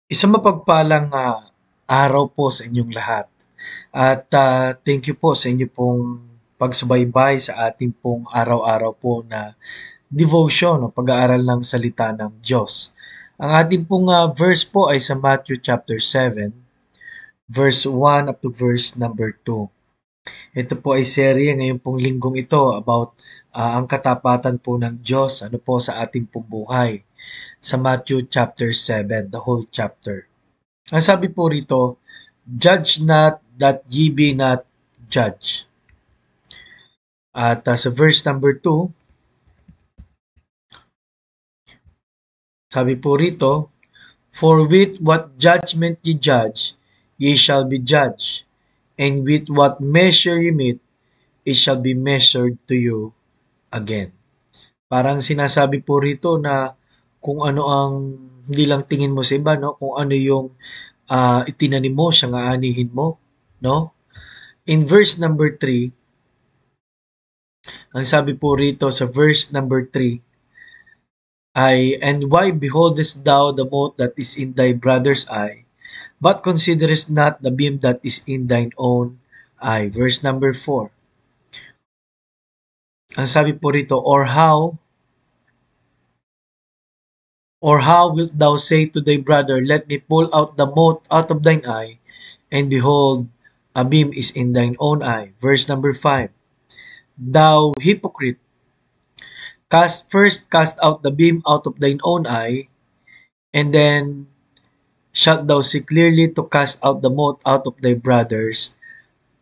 Isang mapagpalang araw po sa inyong lahat. At thank you po sa inyo pong pagsubaybay sa ating pong araw-araw po na devotion o pag-aaral ng salita ng Diyos. Ang ating pong verse po ay sa Matthew chapter 7, verse 1 up to verse number 2. Ito po ay serye ngayon pong linggong ito about ang katapatan po ng Diyos ano po sa ating pong buhay sa Matthew chapter 7, the whole chapter. Ang sabi po rito, judge not that ye be not judged. At sa verse number 2, sabi po rito, for with what judgment ye judge, ye shall be judged, and with what measure ye meet, it shall be measured to you again. Parang sinasabi po rito na kung ano ang hindi lang tingin mo sa iba, no? Kung ano yung itinanim mo, siyang aanihin mo, no? In verse number 3, ang sabi po rito sa verse number 3 ay, and why beholdest thou the mote that is in thy brother's eye, but considerest not the beam that is in thine own eye? Verse number 4. Ang sabi po rito, or how wilt thou say to thy brother, let me pull out the mote out of thine eye, and behold, a beam is in thine own eye? Verse number 5. Thou hypocrite, first cast out the beam out of thine own eye, and then shalt thou see clearly to cast out the mote out of thy brother's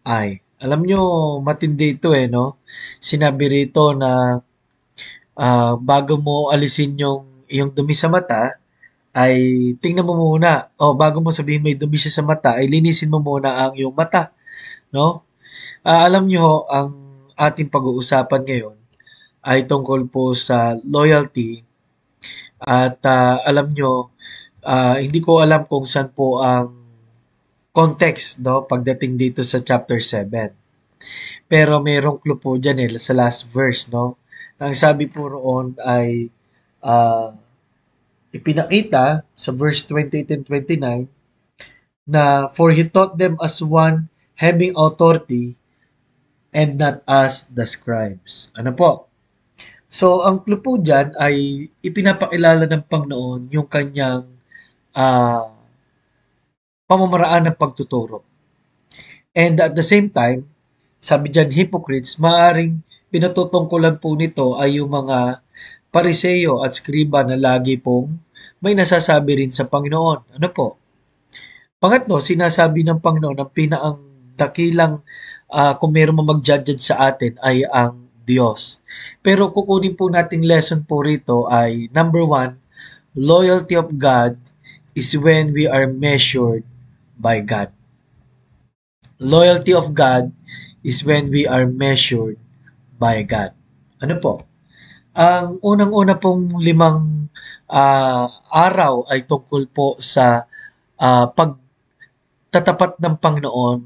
eye. Alam nyo, matindi ito no? Sinabi rito na bago mo alisin yung iyong dumi sa mata, ay tingnan mo muna, bago mo sabihin may dumi siya sa mata, ay linisin mo muna ang iyong mata, no? Alam nyo, ang ating pag-uusapan ngayon ay tungkol po sa loyalty at alam nyo, hindi ko alam kung saan po ang context no pagdating dito sa chapter 7. Pero mayroong clue po diyan sa last verse no. Ang sabi po roon ay ah, ipinakita sa verse 28 and 29 na for he taught them as one having authority and not as the scribes. Ano po? So, ang clue po dyan ay ipinapakilala ng Panginoon yung kanyang ah, pamamaraan ng pagtuturo. And at the same time, sabi diyan hypocrites, maaring pinatutungkulan po nito ay yung mga pariseyo at skriba na lagi pong may nasasabi rin sa Panginoon. Ano po? Pangatlo, sinasabi ng Panginoon ang pinaang dakilang kung meron mag-judge sa atin ay ang Diyos. Pero kukunin po nating lesson po rito ay number one, loyalty of God is when we are measured by God. Loyalty of God is when we are measured by God. Ano po? Ang unang-una pong limang araw ay tungkol po sa pagtatapat ng Panginoon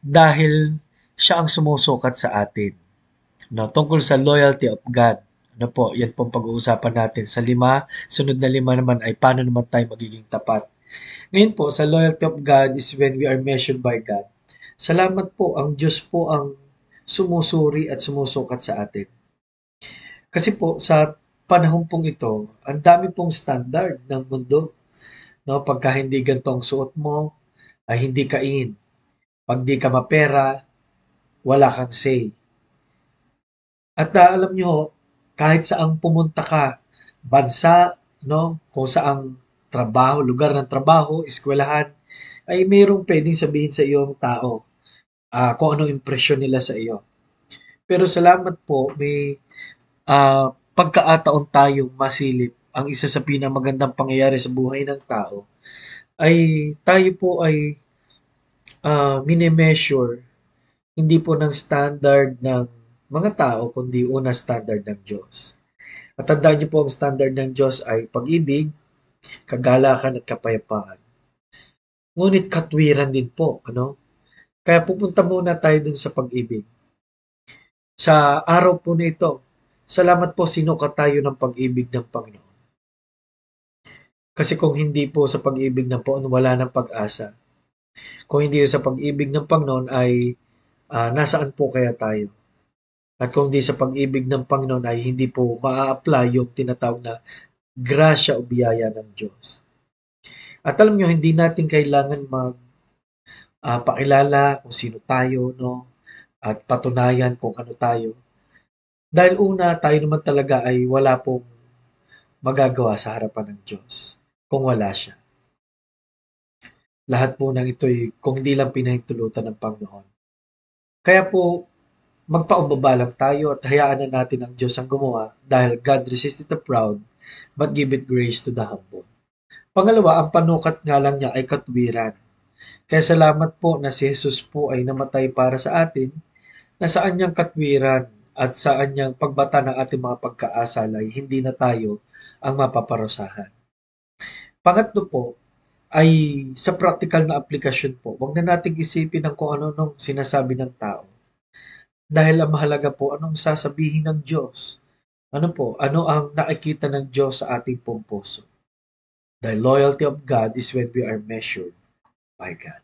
dahil siya ang sumusukat sa atin. No, tungkol sa loyalty of God. Ano po, yan pong pag-uusapan natin. Sa lima, sunod na lima naman ay paano naman tayo magiging tapat. Ngayon po, sa loyalty of God is when we are measured by God. Salamat po, ang Diyos po ang sumusuri at sumusukat sa atin. Kasi po, sa panahon pong ito, ang dami pong standard ng mundo. No? Pagka hindi gantong suot mo, ay hindi ka in. Pag di ka mapera, wala kang say. At alam nyo, kahit saang pumunta ka, bansa, no, kung saang trabaho, lugar ng trabaho, eskwelahan, ay mayroong pwedeng sabihin sa iyong tao kung anong impresyon nila sa iyo. Pero salamat po, may pagkaataon tayong masilip. Ang isa sa pinamagandang pangyayari sa buhay ng tao ay tayo po ay mini-measure hindi po ng standard ng mga tao, kundi una standard ng Diyos. At tandaan niyo po ang standard ng Diyos ay pag-ibig, kagalakan at kapayapaan. Ngunit katwiran din po, ano? Kaya pupunta muna tayo dun sa pag-ibig. Sa araw po na ito, salamat po sinukat tayo ng pag-ibig ng Panginoon. Kasi kung hindi po sa pag-ibig ng Panginoon, wala ng pag-asa. Kung hindi sa pag-ibig ng Panginoon ay nasaan po kaya tayo? At kung hindi sa pag-ibig ng Panginoon ay hindi po maa-apply yung tinatawag na grasya o biyaya ng Diyos. At alam nyo, hindi natin kailangan pakilala kung sino tayo, no? At patunayan kung ano tayo. Dahil una, tayo naman talaga ay wala pong magagawa sa harapan ng Diyos kung wala siya. Lahat po ng ito'y kung hindi lang pinahintulutan ng Panginoon. Kaya po, magpaumbaba lang tayo at hayaan na natin ang Diyos ang gumawa dahil God resisted the proud but giveth grace to the humble. Pangalawa, ang panukat nga lang niya ay katwiran. Kaya salamat po na si Jesus po ay namatay para sa atin na saan niyang katwiran at saan niyang pagbata ng ating mga pagkaasal ay hindi na tayo ang mapaparusahan. Pangatlo po ay sa practical na aplikasyon po, huwag na nating isipin ang kung ano-anong sinasabi ng tao. Dahil ang mahalaga po, anong sasabihin ng Diyos? Ano po? Ano ang nakikita ng Diyos sa ating pong puso? The loyalty of God is when we are measured by God.